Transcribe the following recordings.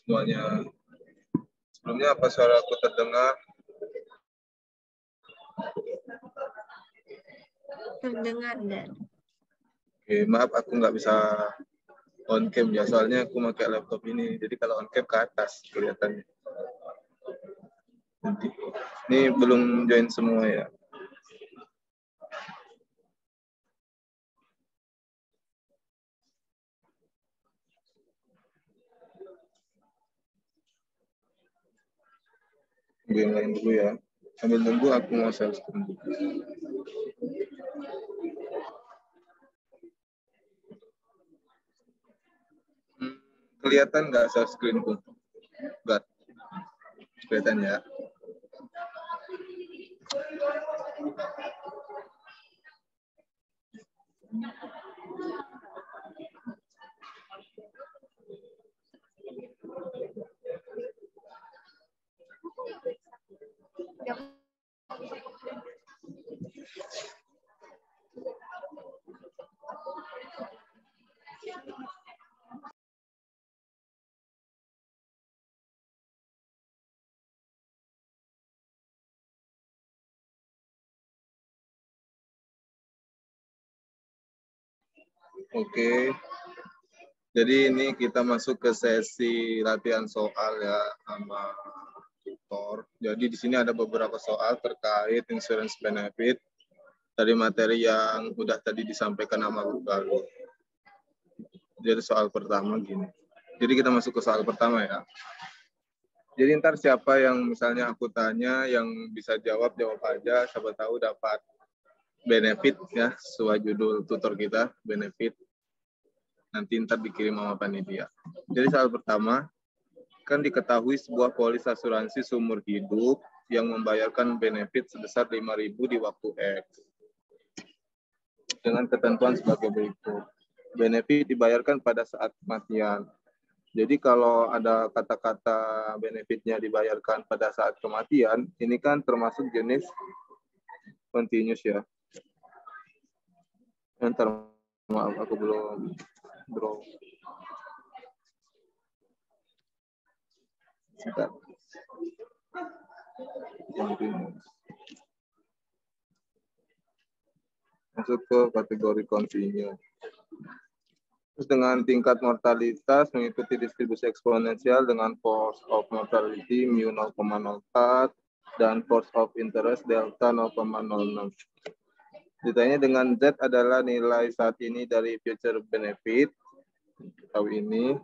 semuanya. Sebelumnya apa suara aku terdengar? Terdengar, Dan. Oke, maaf aku nggak bisa on cam ya, soalnya aku pakai laptop ini. Jadi kalau on cam ke atas kelihatannya. Nanti. Ini belum join semua ya. Yang lain dulu ya. Sambil tunggu aku mau share screen dulu. Kelihatan nggak share screen-ku? Nggak. Kelihatan ya. Oke. Jadi ini kita masuk ke sesi latihan soal ya sama tutor. Jadi di sini ada beberapa soal terkait insurance benefit dari materi yang sudah tadi disampaikan sama Bu Galuh. Jadi soal pertama gini. Jadi kita masuk ke soal pertama ya. Jadi ntar siapa yang misalnya aku tanya yang bisa jawab aja, siapa tahu dapat benefit ya, sesuai judul tutor kita, benefit. Nanti ntar dikirim sama panitia. Jadi soal pertama, kan diketahui sebuah polis asuransi seumur hidup yang membayarkan benefit sebesar 5.000 di waktu X. Dengan ketentuan sebagai berikut. Benefit dibayarkan pada saat kematian. Jadi kalau ada kata-kata benefitnya dibayarkan pada saat kematian, ini kan termasuk jenis continuous ya. Ntar maaf aku belum draw. Sebentar. Masuk ke kategori continue. Terus dengan tingkat mortalitas mengikuti distribusi eksponensial dengan force of mortality mu 0,04 dan force of interest delta 0,06. Ditanya dengan Z adalah nilai saat ini dari future benefit. Tahu ini.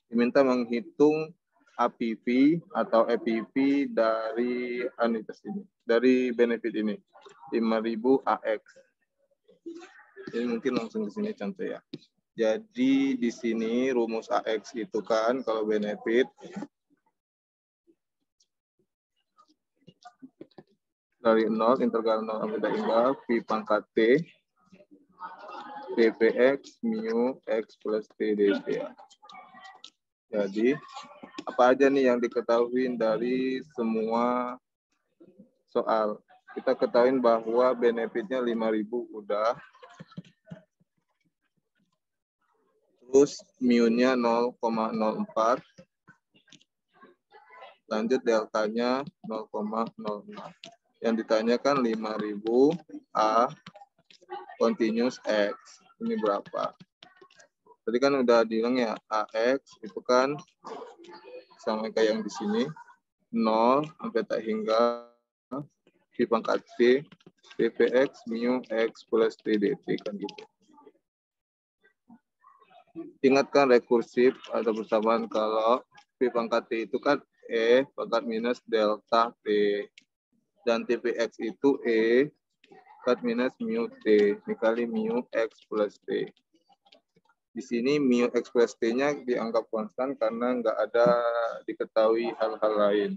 Diminta menghitung APV atau EPV dari dari benefit ini 5.000 AX. Jadi mungkin langsung ke sini contoh ya. Jadi di sini rumus AX itu kan kalau benefit dari 0 integral 0 sampai hingga V pangkat T dpx mu x plus T dt. Jadi apa aja nih yang diketahui dari semua soal? Kita ketahui bahwa benefitnya 5.000 udah. Terus mu-nya 0,04. Lanjut deltanya 0,06. Yang ditanyakan 5.000 A continuous X. Ini berapa? Tadi kan udah bilang ya, AX itu kan sama kayak yang di sini. 0 sampai tak hingga V pangkat T dpx mu X plus T dt kan gitu. Ingatkan rekursif atau bersamaan kalau V pangkat T itu kan E pangkat minus delta T. Dan TPX itu E pangkat minus mu T dikali mu X plus T. Di sini mu X plus T-nya dianggap konstan karena nggak ada diketahui hal-hal lain.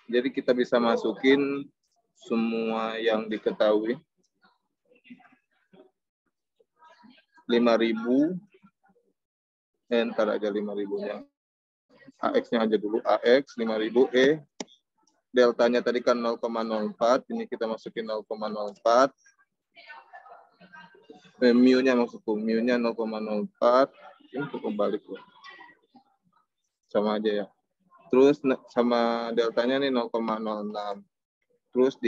Jadi kita bisa masukin semua yang diketahui. 5.000. Ntar aja 5.000-nya. AX-nya aja dulu. AX 5.000 E. Deltanya tadi kan 0,04. Ini kita masukin 0,04. Mu-nya maksudku. Mu-nya 0,04 Ini cukup balik loh. Sama aja ya. Terus sama deltanya nih 0,06. Terus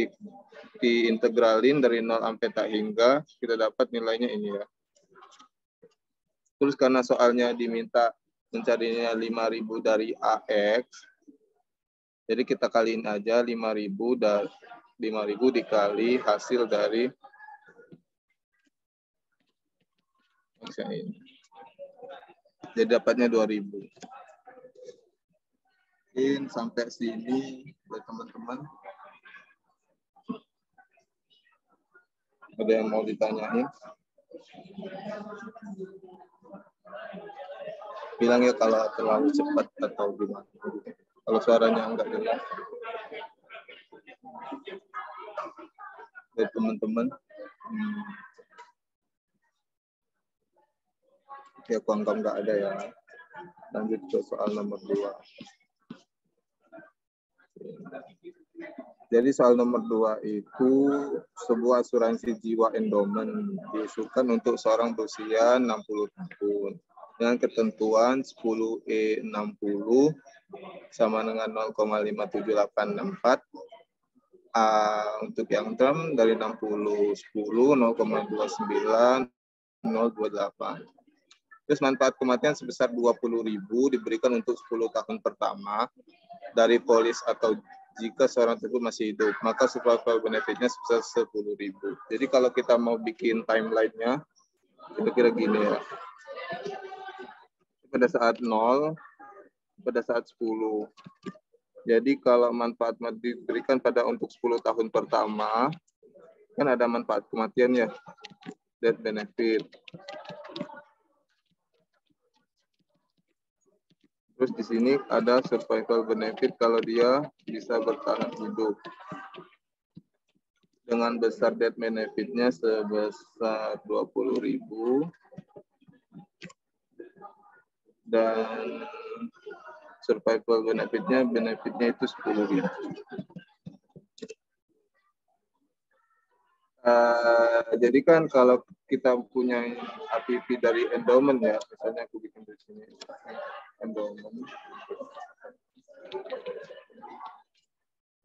diintegralin dari 0 sampai tak hingga, kita dapat nilainya ini ya. Terus karena soalnya diminta mencarinya 5.000 dari AX, jadi kita kaliin aja 5.000 dikali hasil dari X ini. Jadi dapatnya 2.000. Mungkin sampai sini buat teman-teman. Ada yang mau ditanyain? Bilang ya kalau terlalu cepat atau gimana. Kalau suaranya enggak jelas. Buat teman-teman. Ya, aku anggap nggak ada ya. Lanjut ke soal nomor 2. Jadi soal nomor 2 itu sebuah asuransi jiwa endowment diusulkan untuk seorang berusia 60 tahun dengan ketentuan 10E60 sama dengan 0,57864. Untuk yang term dari 60 10 0,29 028. Terus manfaat kematian sebesar 20.000 diberikan untuk 10 tahun pertama dari polis atau jika seorang tersebut masih hidup, maka survival benefitnya sebesar 10.000. Jadi kalau kita mau bikin timeline-nya, kira-kira gini ya. Pada saat 0, pada saat 10. Jadi kalau manfaat diberikan pada untuk 10 tahun pertama, kan ada manfaat kematian ya, death benefit. Terus di sini ada survival benefit kalau dia bisa bertahan hidup. Dengan besar death benefitnya sebesar 20.000 dan survival benefitnya itu 10.000. Jadi kan kalau kita punya APP dari endowment ya, misalnya aku bikin di sini endowment.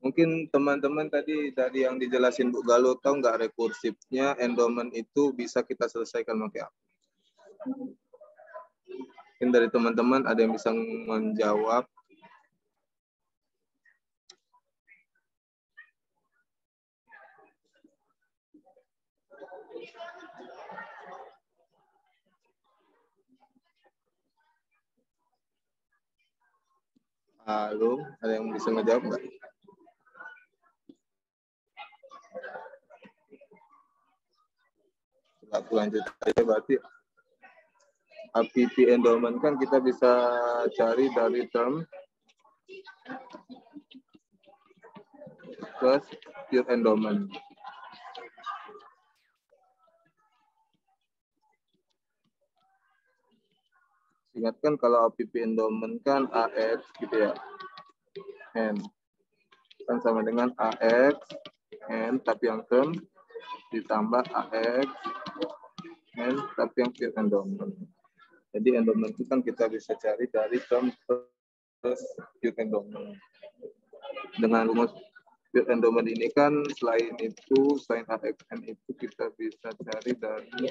Mungkin teman-teman tadi dari yang dijelasin Bu Galuh, tahu nggak rekursifnya endowment itu bisa kita selesaikan pakai apa? Mungkin dari teman-teman ada yang bisa menjawab. Halo, ada yang bisa menjawab nggak? Aku lanjut aja berarti. APP endowment kan kita bisa cari dari term plus pure endowment. Ingatkan kalau APP endowment kan AX gitu ya. N. Kan sama dengan AX N tapi yang term ditambah AX N tapi yang pure endowment. Jadi endowment itu kan kita bisa cari dari term plus pure endowment. Dengan rumus pure endowment ini kan selain AXN itu kita bisa cari dari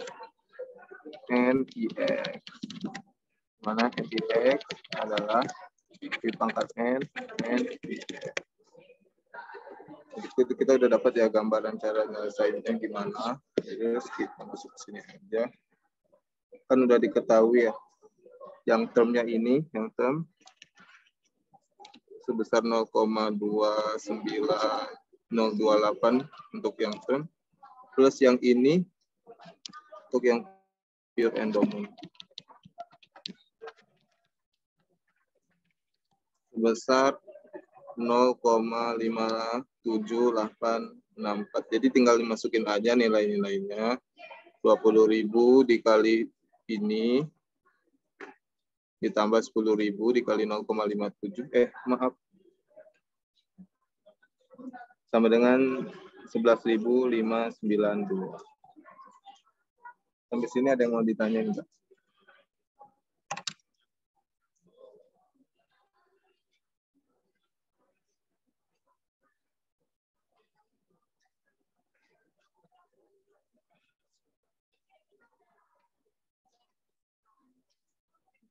NIX. Mana NIX adalah di pangkat NIX. Jadi kita udah dapat ya gambaran cara nyelesainnya gimana. Terus kita masuk ke sini aja. Kan udah diketahui ya. Yang termnya ini, yang term sebesar 0,29028 untuk yang term, plus yang ini untuk yang pure endowment sebesar 0,57864. Jadi tinggal dimasukin aja nilai-nilainya. 20.000 dikali ini ditambah 10.000 dikali 0,57 sama dengan 11.592. Sampai sini ada yang mau ditanyain enggak?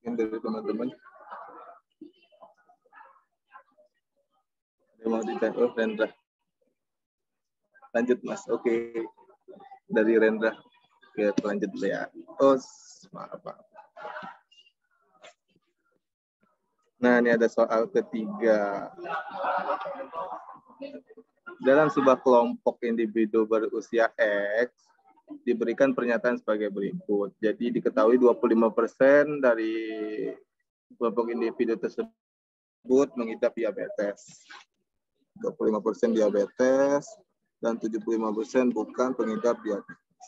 Mungkin dari teman-teman. Ada mau ditanya? Oh, Rendra. Lanjut, Mas. Oke. Dari Rendra. Oke, lanjut dulu ya. Oh, maaf. Nah, ini ada soal ketiga. Dalam sebuah kelompok individu berusia X, diberikan pernyataan sebagai berikut. Jadi diketahui 25% dari kelompok individu tersebut mengidap diabetes. 25% diabetes dan 75% bukan pengidap diabetes.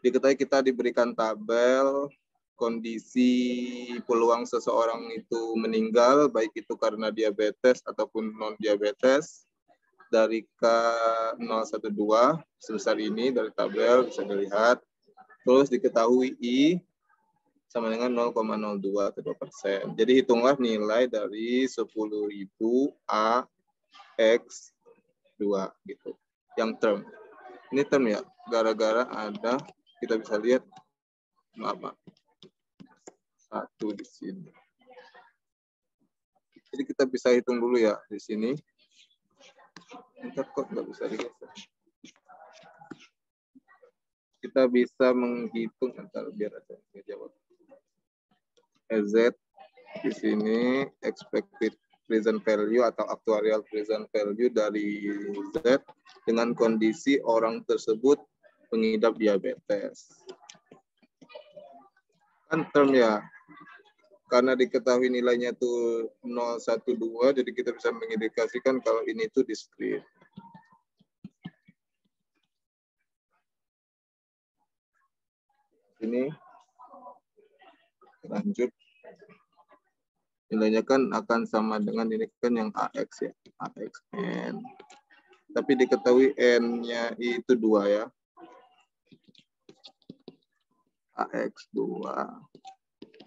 Diketahui kita diberikan tabel kondisi peluang seseorang itu meninggal, baik itu karena diabetes ataupun non-diabetes, dari K012 sebesar ini dari tabel bisa dilihat. Terus diketahui I sama dengan 0,02%. Jadi hitunglah nilai dari 10.000 AX 2 gitu. Yang term. Ini term ya, gara-gara ada, kita bisa lihat, maaf, satu di sini. Jadi kita bisa hitung dulu ya di sini. Entar kok nggak bisa digeser. Kita bisa menghitung, entar biar ada yang jawab. EZ di sini expected present value atau actuarial present value dari Z dengan kondisi orang tersebut pengidap diabetes. Kan term ya, karena diketahui nilainya tuh 0,12, jadi kita bisa mengindikasikan kalau ini tuh diskrit. Ini lanjut. Nilainya kan akan sama dengan ini kan yang AX ya, AXN. Tapi diketahui N-nya itu 2 ya. AX2.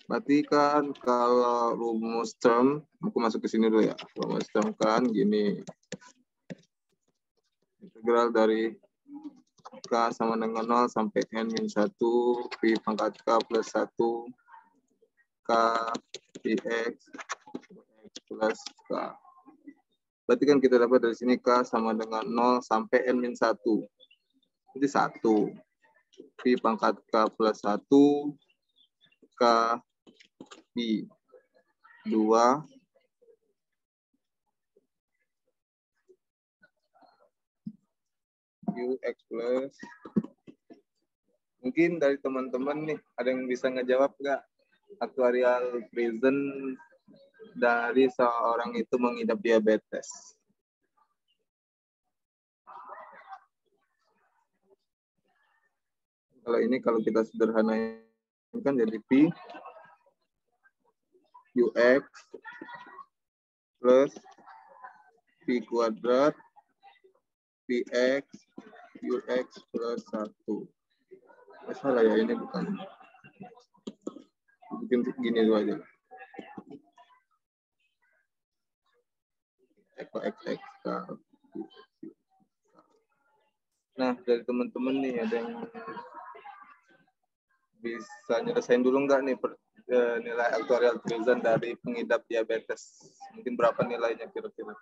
Berarti kan kalau rumus term, aku masuk ke sini dulu ya. Rumus term kan gini. Integral dari K sama dengan 0 sampai N-1, Pi pangkat K plus 1, K Px plus K. Berarti kan kita dapat dari sini K sama dengan 0 sampai N-1. Jadi 1. Pi pangkat K plus 1, K Pi 2, Qx plus. Mungkin dari teman-teman nih, ada yang bisa ngejawab nggak? Actuarial present dari seorang itu mengidap diabetes. Kalau ini kalau kita sederhanakan jadi Pi UX plus Pi kuadrat Px UX plus 1. Salah ya, ini bukan. Bikin gini dulu aja. X. Nah, dari teman-teman nih ada yang bisa nyelesain dulu nggak nih nilai actuarial present dari pengidap diabetes? Mungkin berapa nilainya kira-kira?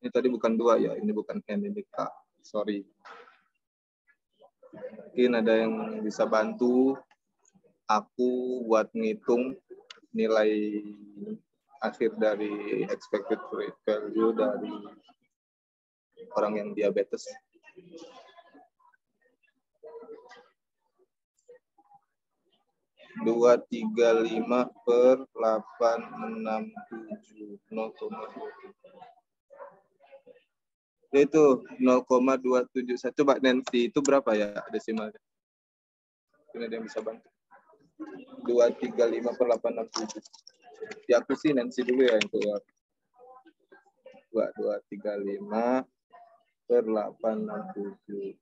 Ini tadi bukan 2 ya, ini bukan N, ini K. Sorry. Mungkin ada yang bisa bantu aku buat ngitung nilai akhir dari expected value dari orang yang diabetes. Dua tiga lima per 867 0,2. Itu 0,271. Coba Nancy itu berapa ya desimalnya? Ini ada yang bisa bantu. 235 per 867. Ya aku sih Nancy dulu ya yang keluar. 235 per 867.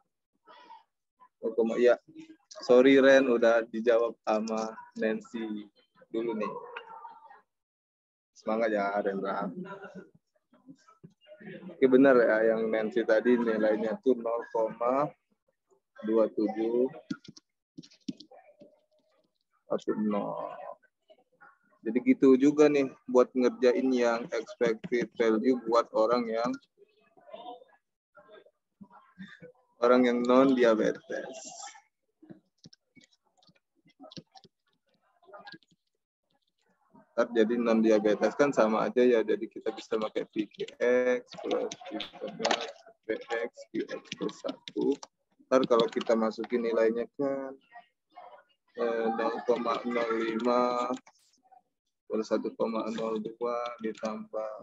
Oh, ya. Sorry Ren, udah dijawab sama Nancy dulu nih. Semangat ya Ren. Oke, benar ya yang Nancy tadi nilainya tuh 0,2710. Jadi gitu juga nih buat ngerjain yang expected value buat orang yang non diabetes. Jadi non diabetes kan sama aja ya, jadi kita bisa pakai PX plus PX QX plus 1. Ntar kalau kita masukin nilainya kan 0,05 per 1,02 ditambah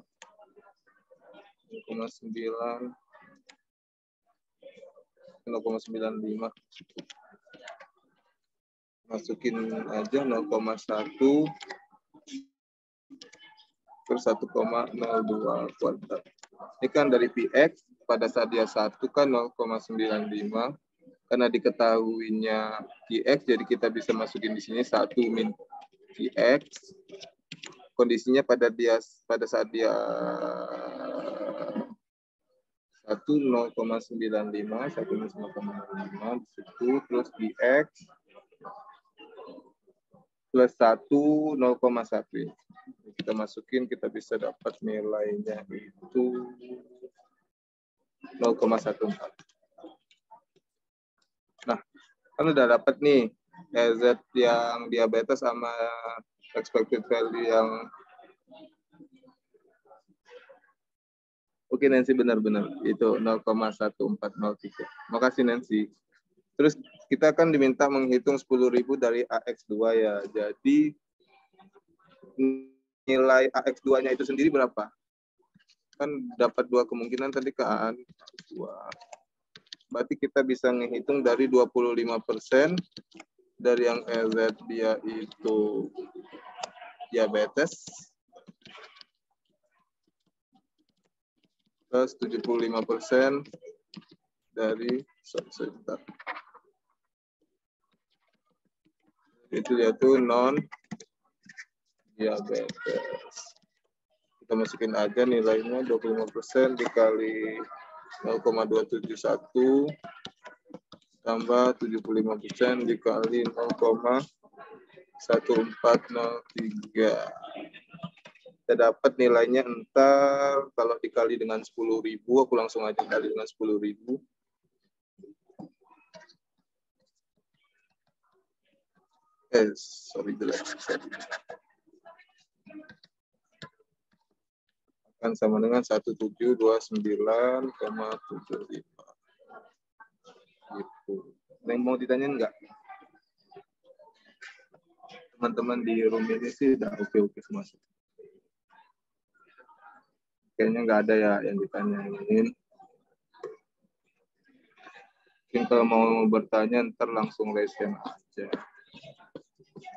0,95, masukin aja 0,1 per 1,02 kuadrat. Ini kan dari PX pada saat dia 1 kan 0,95. Karena diketahuinya PX, jadi kita bisa masukin di sini 1 min PX. Kondisinya pada saat dia 1 0,95, 1 min 0,95 di situ, terus PX plus 1 0,1. Kita masukin, kita bisa dapat nilainya itu 0,14. Nah, kan udah dapat nih EZ yang diabetes sama expected value yang oke Nancy, benar-benar itu 0,1403. Makasih Nancy. Terus kita kan diminta menghitung 10.000 dari AX2 ya. Jadi nilai AX2-nya itu sendiri berapa? Kan dapat 2 kemungkinan tadi kan. 2. Berarti kita bisa menghitung dari 25% dari yang EZ dia itu diabetes plus 75% dari sebentar. Itu dia tuh non diabetes. Kita masukin aja nilainya 25% dikali 0,271 tambah 75% dikali 0,1403. Kita dapat nilainya entar kalau dikali dengan 10.000, aku langsung aja kali dengan 10.000. Sorry jelek. Akan sama dengan 1729,75. Gitu. Ada yang mau ditanyain nggak? Teman-teman di room ini sih udah oke-oke semua. Kayaknya nggak ada ya yang ditanyain. Mungkin kalau mau bertanya ntar langsung raise hand aja.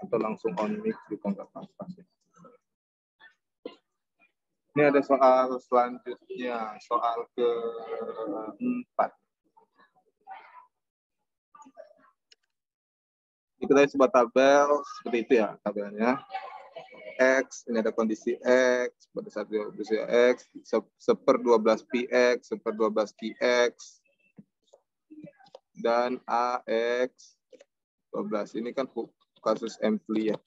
Atau langsung on mic juga nggak apa-apa sih. Ini ada soal selanjutnya, soal ke-4. Kita lihat sebuah tabel seperti itu ya tabelnya. X, ini ada kondisi X, pada saat kondisi X, 1/12 PX, 1/12 QX, dan AX 12. Ini kan kasus ampli ya.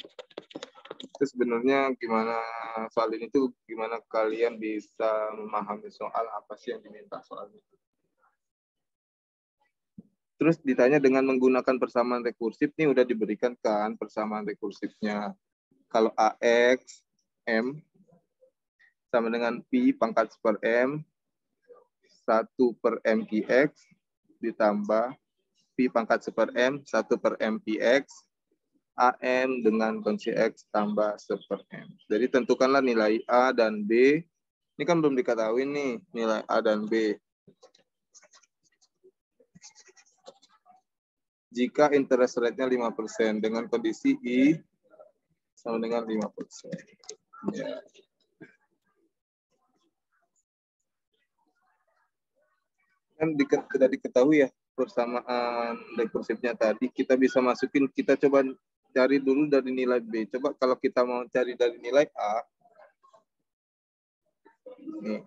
Itu sebenarnya gimana soal ini tuh gimana kalian bisa memahami soal apa sih yang diminta soal itu. Terus ditanya dengan menggunakan persamaan rekursif, nih udah diberikan kan persamaan rekursifnya. Kalau AX M sama dengan Pi pangkat per M 1/M QX ditambah Pi pangkat per M 1/M PX AM dengan kunci X tambah 1/M. Jadi tentukanlah nilai A dan B. Ini kan belum diketahui nih nilai A dan B. Jika interest rate-nya 5% dengan kondisi I sama dengan 5%. Ya. Kan sudah diketahui ya persamaan rekursifnya tadi. Kita bisa masukin, kita coba cari dulu dari nilai B. Coba kalau kita mau cari dari nilai A, nih,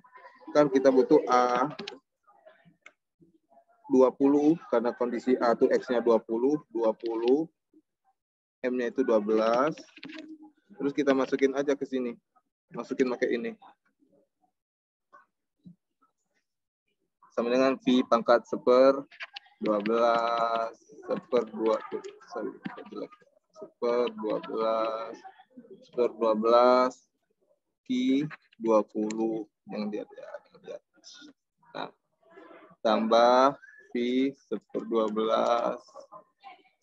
Kan kita butuh A 20 karena kondisi A itu X-nya 20, M-nya itu 12. Terus kita masukin aja ke sini. Masukin pakai ini. Sama dengan V pangkat 12 seper 12 Q 20 yang di atas. Nah, tambah V seper 12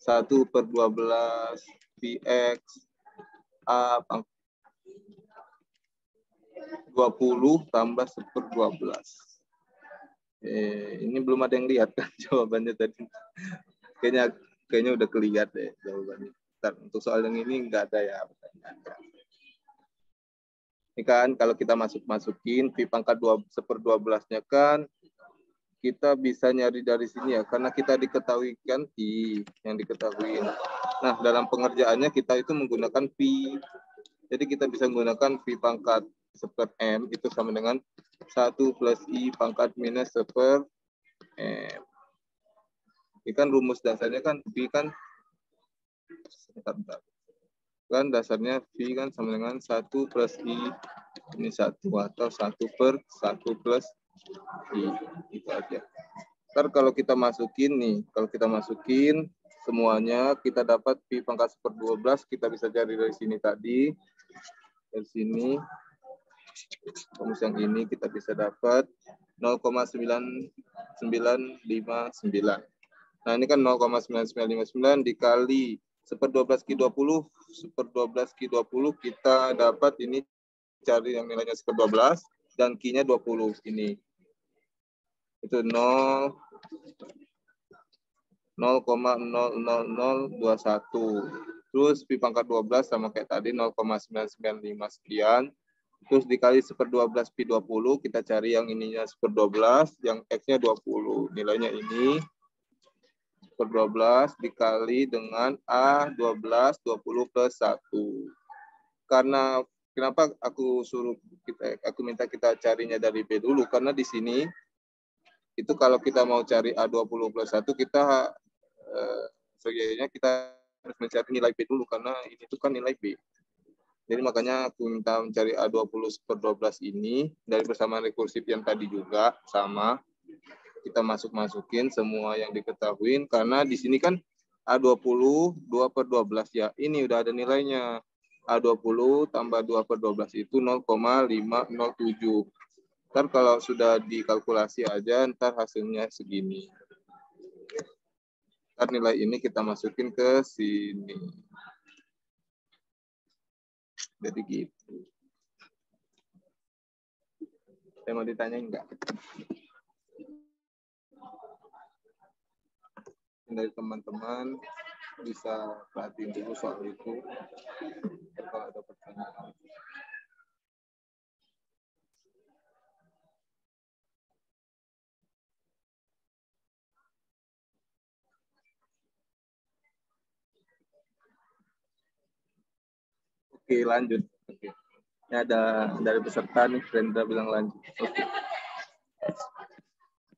1/12 VX A 20 tambah seper 12. Ini belum ada yang lihat kan jawabannya tadi. Kayaknya udah kelihatan deh jawabannya. Ntar, untuk soal yang ini nggak ada ya. Ini kan kalau kita masukin V pangkat 1/12-nya kan kita bisa nyari dari sini ya, karena kita diketahui kan I yang diketahui. Nah, dalam pengerjaannya kita itu menggunakan V. Jadi kita bisa menggunakan V pangkat seper M itu sama dengan 1 plus I pangkat minus seper M. Ini kan rumus dasarnya kan V kan, kan dasarnya V kan sama dengan 1 plus I ini 1 atau 1/1 plus I. Itu aja. Ntar kalau kita masukin nih, kalau kita masukin semuanya kita dapat V pangkat seper 12, kita bisa cari dari sini tadi. Dari sini rumus yang ini kita bisa dapat 0,9959. Nah, ini kan 0,9959 dikali 1/12 Q20, 1/12 Q20 kita dapat ini cari yang nilainya 1/12 dan Q-nya 20 ini. Itu 0,00021. Terus V pangkat 12 sama kayak tadi 0,995 sekian. Terus dikali 1/12 Pi 20, kita cari yang ininya 1/12, yang X-nya 20. Nilainya ini 1/12 dikali dengan A12, 20 plus 1. Karena kenapa aku minta kita carinya dari B dulu, karena di sini itu kalau kita mau cari A20 plus 1, kita sebenarnya kita harus mencari nilai B dulu, karena ini itu kan nilai B. Jadi makanya aku minta mencari A20/12 ini dari persamaan rekursif yang tadi juga sama. Kita masukin semua yang diketahui karena di sini kan A20 2/12 ya. Ini udah ada nilainya. A20 tambah 2/12 itu 0,507. Ntar kalau sudah dikalkulasi aja, ntar hasilnya segini. Ntar nilai ini kita masukin ke sini. Jadi gitu. Saya mau ditanya enggak? Dari teman-teman bisa perhatiin dulu soal itu. Kalau ada pertanyaan. Oke, lanjut. Oke. Ini ada dari peserta nih, Brenda bilang lanjut. Oke.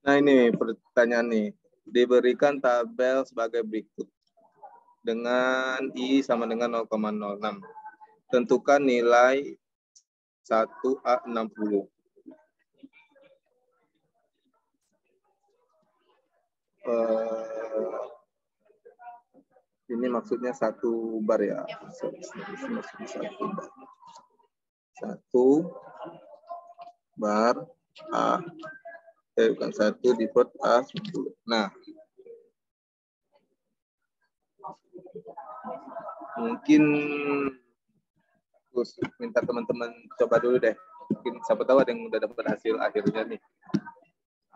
Nah, ini pertanyaan nih. Diberikan tabel sebagai berikut. Dengan I sama dengan 0,06. Tentukan nilai 1A60. Ini maksudnya satu bar ya. Satu bar. Satu bar A. Bukan satu divert A10. Nah, mungkin terus minta teman-teman coba dulu deh. Mungkin siapa tahu ada yang udah dapat hasil akhirnya nih.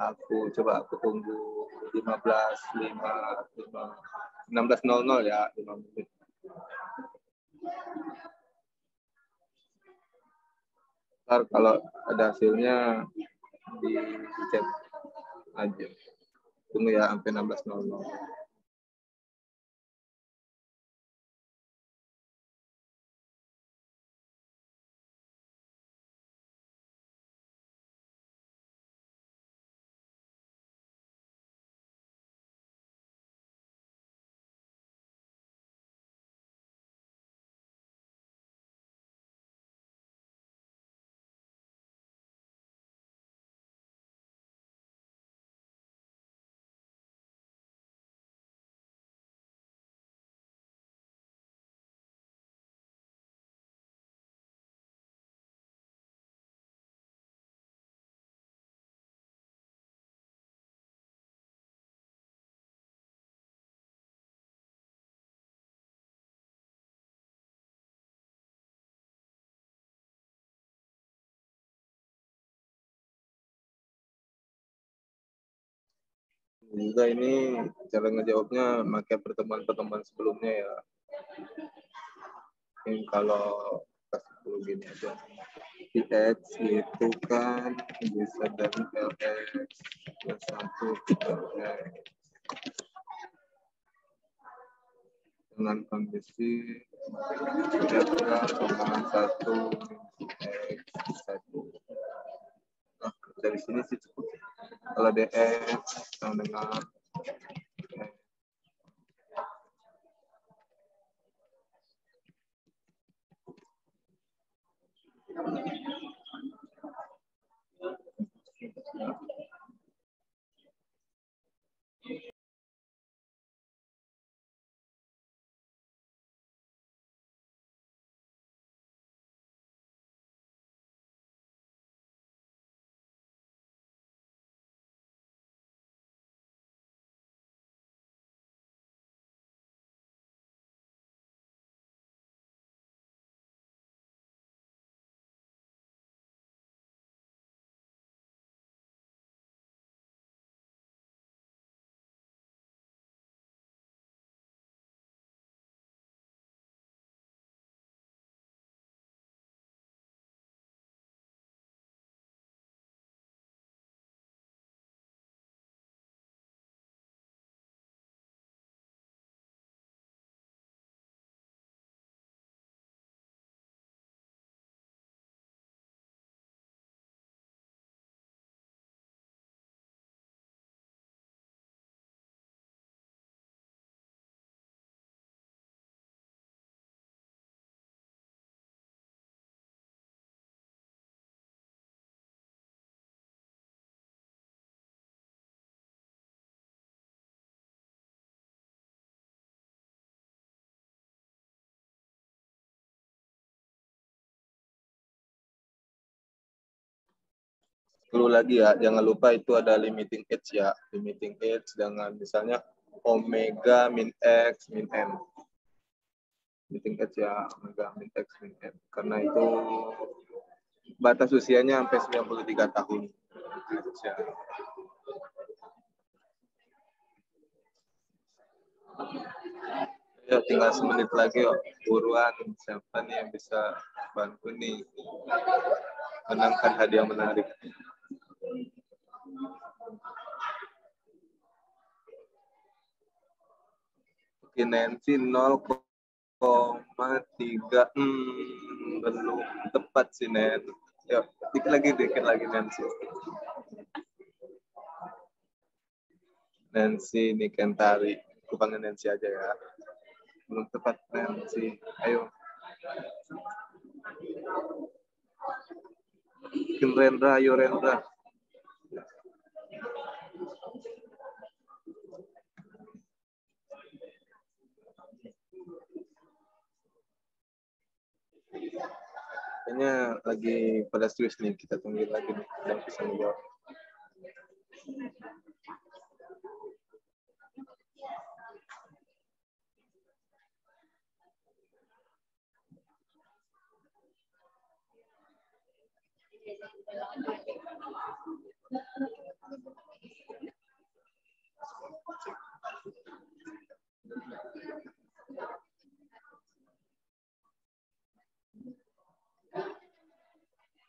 Aku tunggu 16.00 ya, 5 menit. Ntar kalau ada hasilnya di chat aja. Tunggu ya sampai 16.00. Juga ini cara ngejawabnya pakai pertemuan-pertemuan sebelumnya ya. Ini kalau pas 10 gini aja. Px itu kan bisa dari Lx plus 1 Lx dengan kondisi delta sama 1 X 1. Nah, dari sini sih cukup. Kalau dx sama dengan perlu lagi ya, jangan lupa itu ada limiting edge ya. Limiting edge dengan misalnya omega min x min n. Limiting edge ya, omega min x min n. Karena itu batas usianya sampai 93 tahun. Ya, tinggal semenit lagi yuk. Buruan, siapa nih yang bisa bantu nih menangkan hadiah menarik. Nancy 0,3 belum tepat sih Nen. Yuk, dikit lagi Nancy. Nancy ini Kentari. Aku panggil Nancy aja ya. Belum tepat Nancy. Ayo. Bikin Rendra, ayo Rendra. Kayaknya lagi pada serius nih, kita tungguin lagi nih yang bisa menjawab.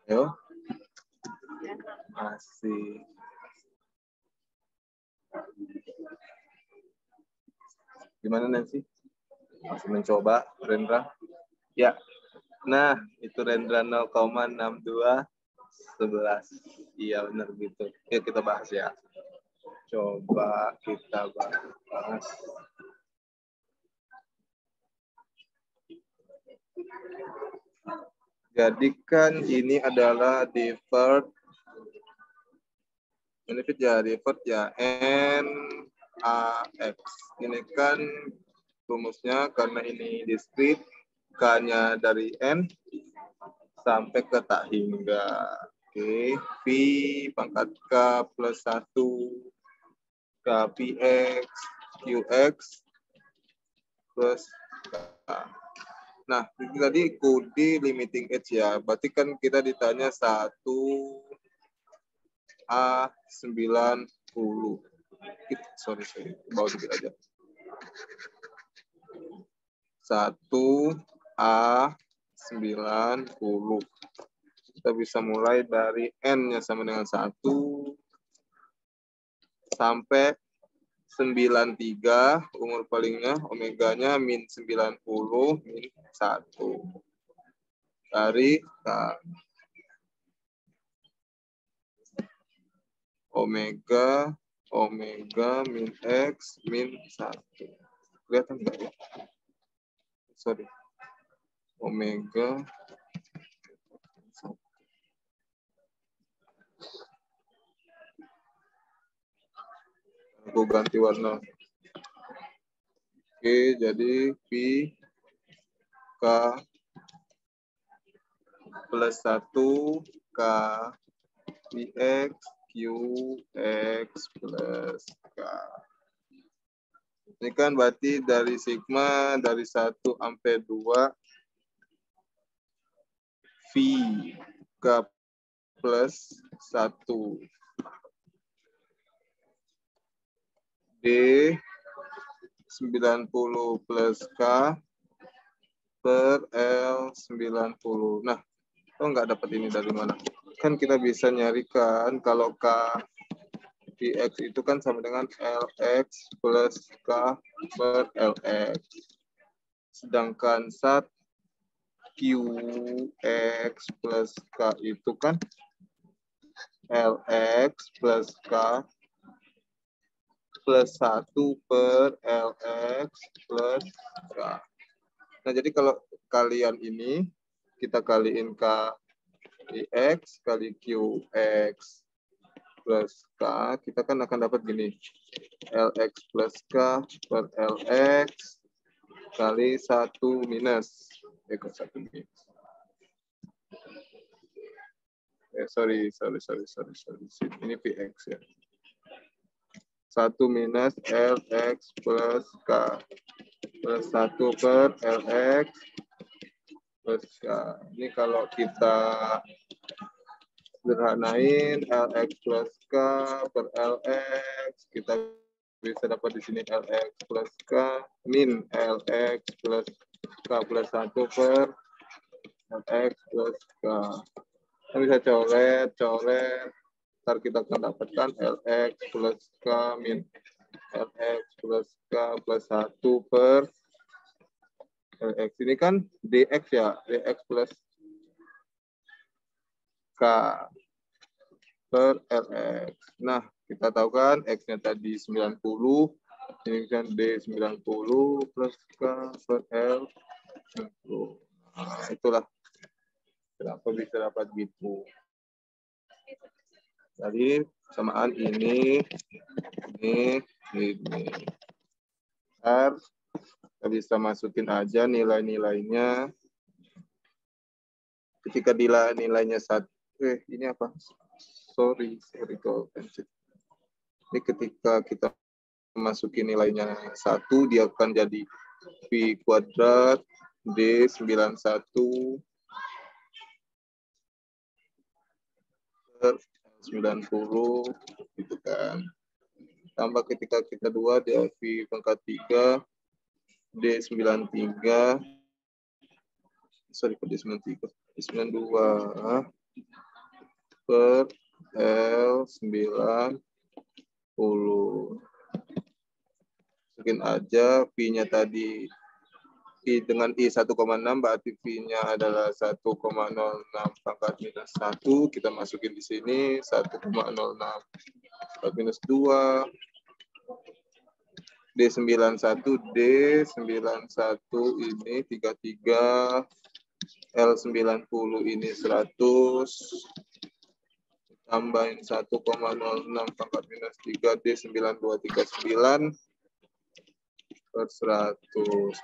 Ayo. Masih. Gimana Nancy? Masih mencoba, Rendra? Ya. Nah, itu Rendra 0,6211. Iya, benar gitu. Ya, kita bahas ya. Coba kita bahas. Jadikan ini adalah deferred benefit ya, deferred ya, NAX. Ini kan rumusnya karena ini discrete, K-nya dari N sampai ke tak hingga. Oke, V pangkat K plus 1 K PX QX plus K. Nah, tadi kode limiting edge ya. Berarti kan kita ditanya 1A90. Sorry, bawa dikit aja. 1A90. Kita bisa mulai dari N-nya sama dengan 1 sampai 93, umur palingnya, omeganya min 90, min 1. Dari K. Omega min X min 1. Kelihatan nggak ya? Sorry. Omega. Aku ganti warna. Oke, jadi P K plus 1 K Px Q X plus K. Ini kan berarti dari sigma dari 1 sampai 2 V K plus 1 D 90 plus K per L 90. Nah, kok nggak dapat ini dari mana? Kan kita bisa nyarikan kalau K Px itu kan sama dengan Lx plus K per Lx. Sedangkan saat Qx plus K itu kan Lx plus K plus 1 per Lx plus K. Nah, jadi kalau kalian ini, kita kaliin K Px kali Qx plus K, kita kan akan dapat gini. Lx plus K per Lx kali 1 minus. Kok 1 minus. Sorry. Ini Px ya. 1 minus Lx plus K plus 1 per Lx plus K. Ini kalau kita sederhanain Lx plus K per Lx, kita bisa dapat di sini Lx plus K min Lx plus K plus 1 per Lx plus K. Kita bisa coret. Ntar kita akan dapatkan Lx plus K min Lx plus K plus 1 per Lx. Ini kan dx ya, dx plus K per Lx. Nah, kita tahu kan X-nya tadi 90, ini kan D90 plus K per L. Nah, itulah kenapa bisa dapat gitu. Jadi samaan ini. Ntar kita bisa masukin aja nilai-nilainya. Ketika nilainya ini apa? Sorry, ini ketika kita masukin nilainya 1, dia akan jadi V kuadrat D91 per 90 gitu kan. Tambah ketika kita 2, dia V pangkat 3 D93 D92 per L90. Mungkin aja V-nya tadi V dengan I 1,6 berarti V-nya adalah 1,06 pangkat minus 1. Kita masukin di sini 1,06 pangkat minus 2. D91 ini 33. L90 ini 100. Tambahin 1,06 pangkat minus 3 D9239 per 100.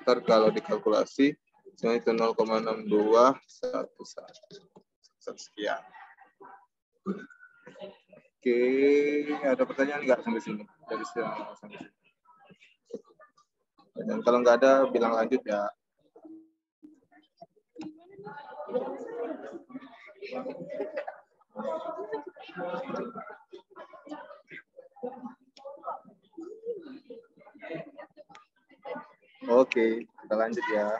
Ntar kalau dikalkulasi, misalnya itu 0,6211. Sekian. Oke, ada pertanyaan nggak sampai sini? Dari sampai sini. Dan kalau nggak ada, bilang lanjut ya. Oke, kita lanjut ya.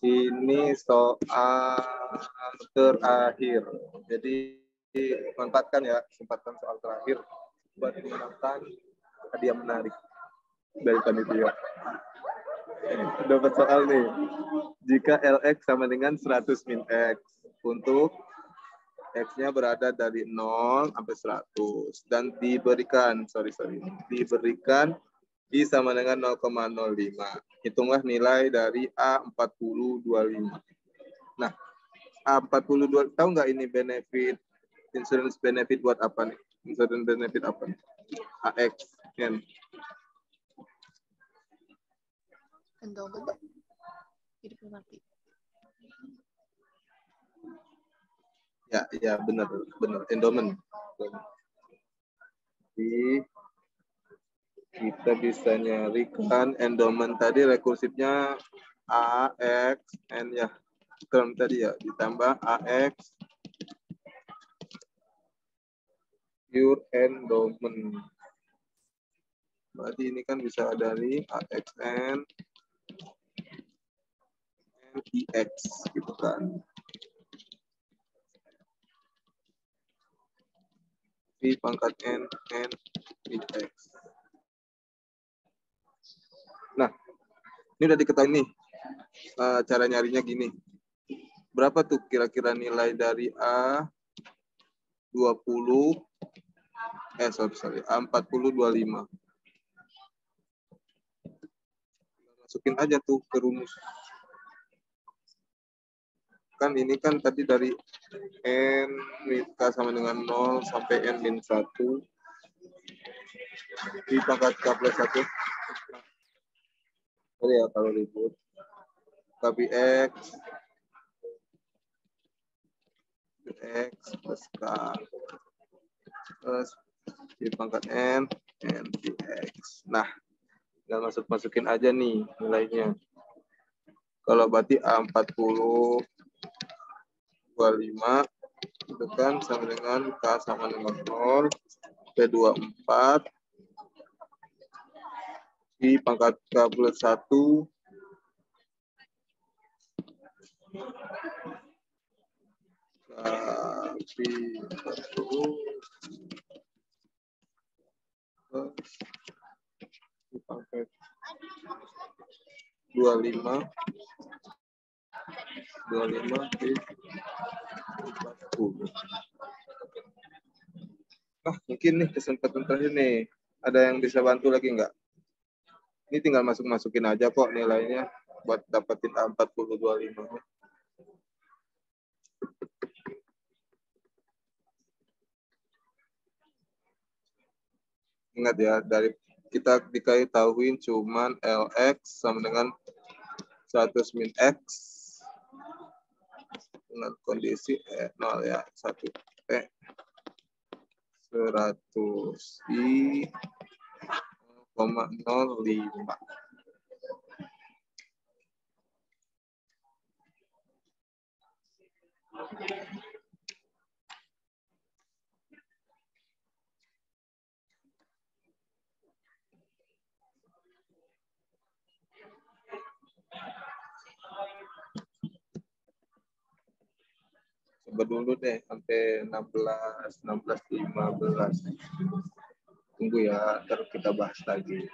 Ini soal terakhir. Jadi manfaatkan ya, sempatkan soal terakhir buat memenangkan hadiah menarik dari panitia. Dapat soal nih. Jika Lx sama dengan 100 min X untuk X-nya berada dari 0 sampai 100 dan diberikan I sama dengan 0,05. Hitunglah nilai dari A4025. Nah, A42, tahu nggak ini benefit, insurance benefit buat apa nih? Insurance benefit apa nih? AX, kan? Endowment. Hidup mati. Ya benar endowment. Jadi kita bisa nyarikan endowment tadi rekursifnya AX N ya, term tadi ya, ditambah AX pure endowment. Berarti ini kan bisa dari AXN NIX gitu kan. I pangkat N NIX. Nah, ini udah diketahui nih. Cara nyarinya gini. Berapa tuh kira-kira nilai dari A40 A4025. Masukin aja tuh ke rumus. Kan ini kan tadi dari N K sama dengan 0 sampai N min 1 di pangkat K plus 1. Sorry ya kalau ribut. Tapi X plus K plus di pangkat N dx. Nah, tinggal masukin aja nih nilainya. Kalau berarti A40 25 itu kan sama dengan K sama dengan 0 P24 di pangkat K plus 1 Kali 1 di pangkat 25 di 40. Nah, mungkin nih kesempatan terakhir nih. Ada yang bisa bantu lagi nggak? Ini tinggal masukin aja kok nilainya buat dapetin A4025. Ingat ya, dari kita diketahui cuman Lx sama dengan 100 min X dengan kondisi 0 ya, 1 P 100 I 0,05. Coba dulu deh sampai 16, 15. Tunggu ya, ntar kita bahas lagi.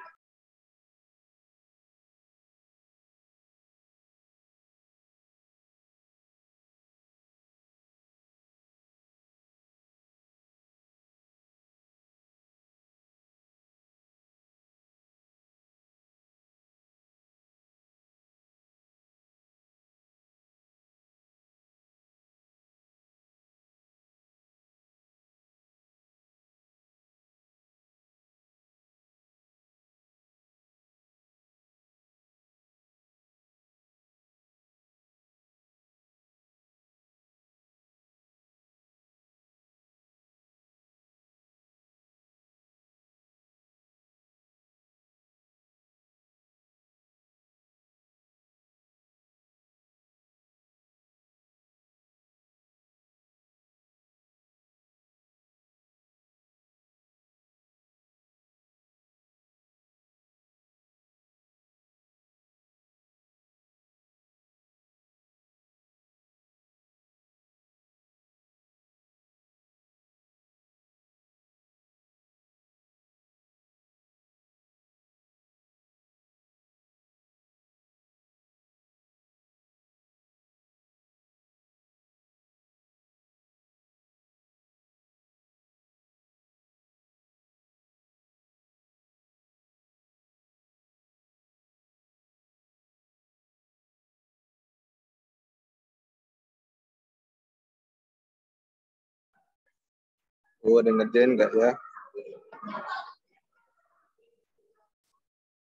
Oh, ada ngerjain nggak ya?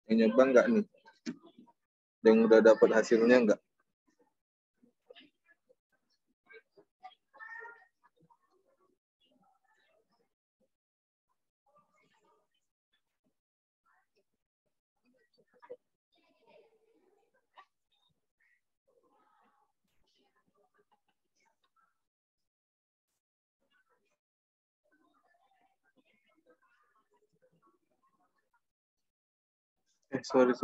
Yang nyoba nggak nih? Yang udah dapat hasilnya nggak? Sorry.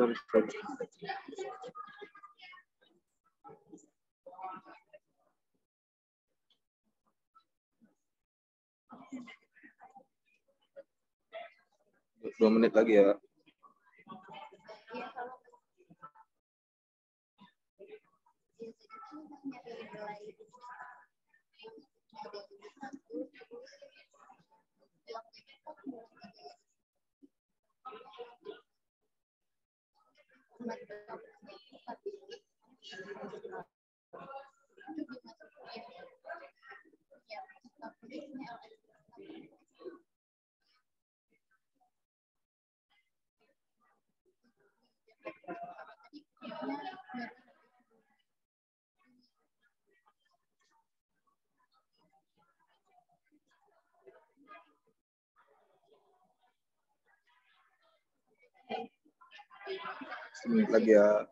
Dua menit lagi ya. Semenit lagi ya.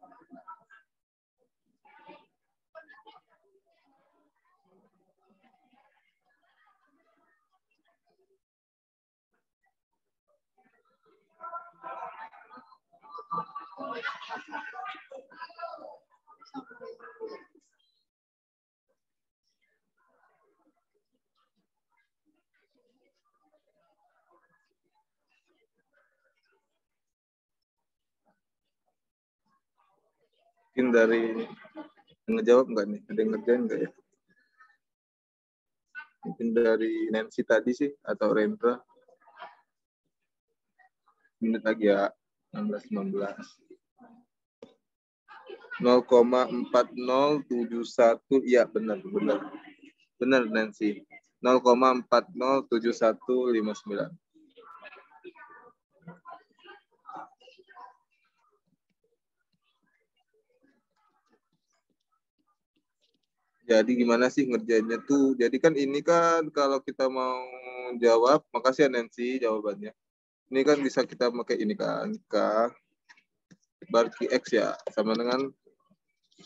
Mungkin dari ngejawab nggak nih? Ada yang ngerjain nggak ya? Mungkin dari Nancy tadi sih atau Rendra. Menit lagi ya. 16-19. 0,4071. Iya, benar. Benar, Nancy. 0,407159. Jadi gimana sih ngerjainnya tuh? Jadi kan ini kan kalau kita mau jawab, makasih ya Nancy jawabannya. Ini kan bisa kita pakai ini kan, K bar QX ya, sama dengan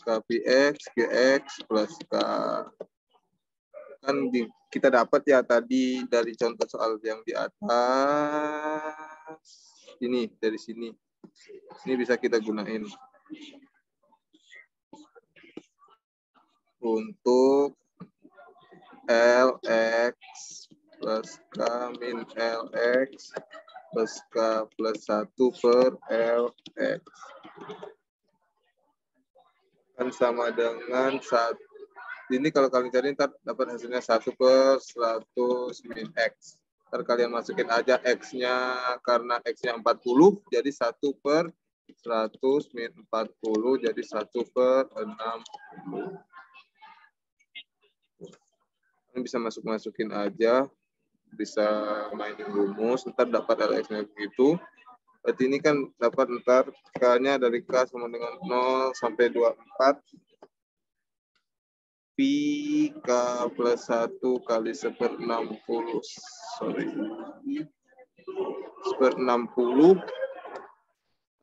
KPX, QX plus K. Kan kita dapat ya tadi dari contoh soal yang di atas. Ini, dari sini. Ini bisa kita gunain. Untuk LX plus K min LX plus K plus 1 per LX. Kan sama dengan 1. Ini kalau kalian cari ntar dapat hasilnya 1 per 100 min X. Ntar kalian masukin aja X-nya, karena X-nya 40, jadi 1 per 100 min 40, jadi 1 per 60. Bisa masukin aja, bisa mainin rumus, ntar dapat LX-nya begitu. Berarti ini kan dapat ntar K-nya dari K sama dengan 0 sampai 24. Pi K plus 1 kali 1/60. Sorry. 1/60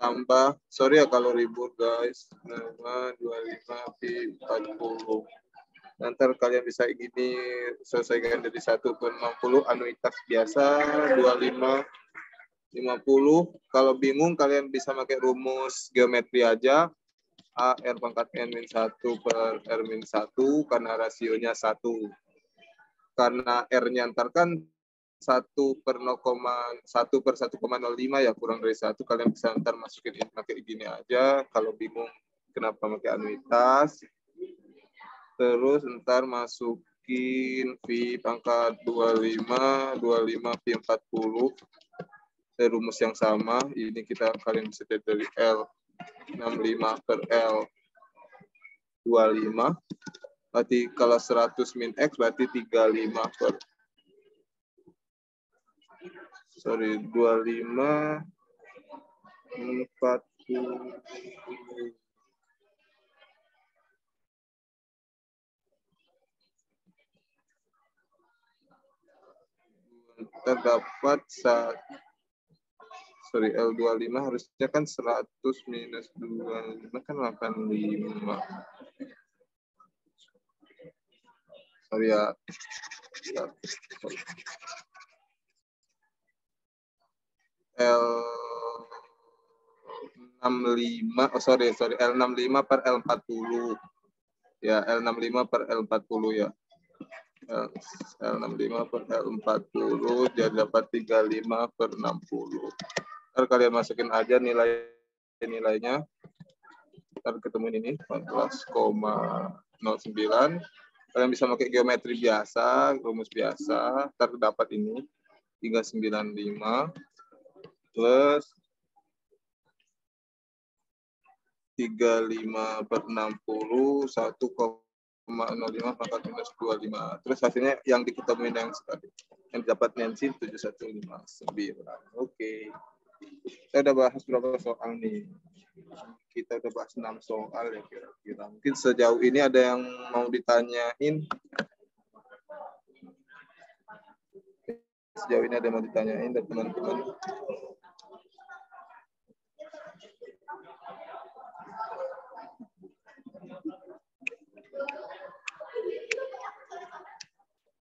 tambah, sorry ya kalau ribut guys. 25 Pi 40. Nanti kalian bisa gini, selesaikan dari 1/60 anuitas biasa 25 50. Kalau bingung kalian bisa pakai rumus geometri aja. A R pangkat N min 1 per R min 1 karena rasionya 1. Karena R-nya ntar kan 1 per 0,1 per 1,05 ya, kurang dari 1. Kalian bisa ntar masukin ini pakai gini aja. Kalau bingung kenapa pakai anuitas. Terus ntar masukin V pangkat 25 Pi 40. Rumus yang sama, ini kalian bisa lihat dari L 65 per L 25. Berarti kalau 100 min X berarti 35 per sorry, 25, 40. Kita dapat L25 harusnya kan 100 minus 25 kan 85. Sorry ya. L65 per L40. Ya, L65 per L40 ya. L65 per L40 jadi dapat 35 per 60. Ntar kalian masukin aja nilainya. Ntar ketemuin ini 14,09. Kalian bisa pakai geometri biasa, rumus biasa. Ntar dapat ini 395 plus 35 per 60 1,05 pangkat minus 25. Terus hasilnya yang diketemuin yang sekali. Yang dapat Nancy 7159. Oke. Kita udah bahas berapa soal nih? Kita udah bahas 6 soal ya kira-kira. Mungkin sejauh ini ada yang mau ditanyain? Sejauh ini ada yang mau ditanyain dari teman-teman?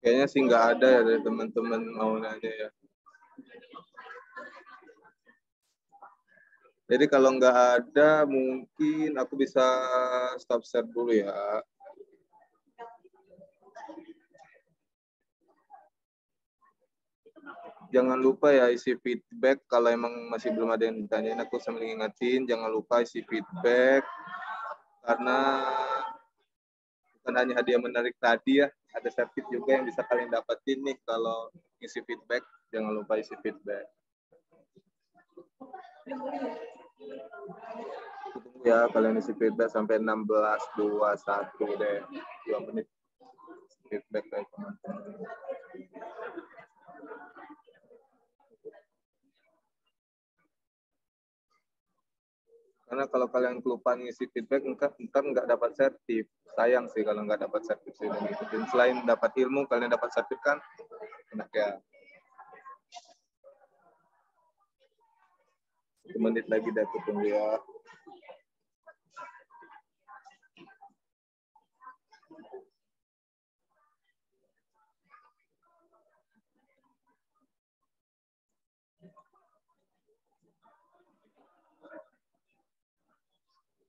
Kayaknya sih nggak ada ya dari teman-teman mau nanya ya. Jadi kalau nggak ada, mungkin aku bisa stop share dulu ya. Jangan lupa ya isi feedback. Kalau emang masih belum ada yang ditanyain, aku sambil ngingetin, jangan lupa isi feedback. Karena bukan hanya hadiah menarik tadi ya, ada sertif juga yang bisa kalian dapetin nih kalau isi feedback. Jangan lupa isi feedback. Tunggu ya kalian isi feedback sampai 16.21 deh. 2 menit feedback dari teman-teman. Karena kalau kalian kelupaan ngisi feedback, ntar nggak dapat sertif. Sayang sih kalau nggak dapat sertif. Dan selain dapat ilmu, kalian dapat sertif kan enak ya. 1 menit lagi dah tunggu ya.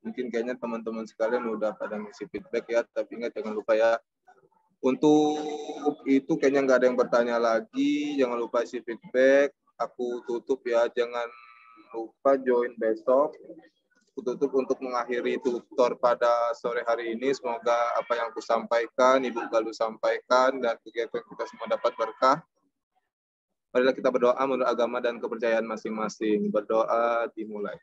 Mungkin kayaknya teman-teman sekalian udah pada ngisi feedback ya, tapi ingat jangan lupa ya. Untuk itu kayaknya nggak ada yang bertanya lagi. Jangan lupa isi feedback. Aku tutup ya. Jangan lupa join besok. Aku tutup untuk mengakhiri tutor pada sore hari ini. Semoga apa yang aku sampaikan, Ibu Galuh sampaikan, dan kegiatan kita semua dapat berkah. Marilah kita berdoa menurut agama dan kepercayaan masing-masing. Berdoa dimulai.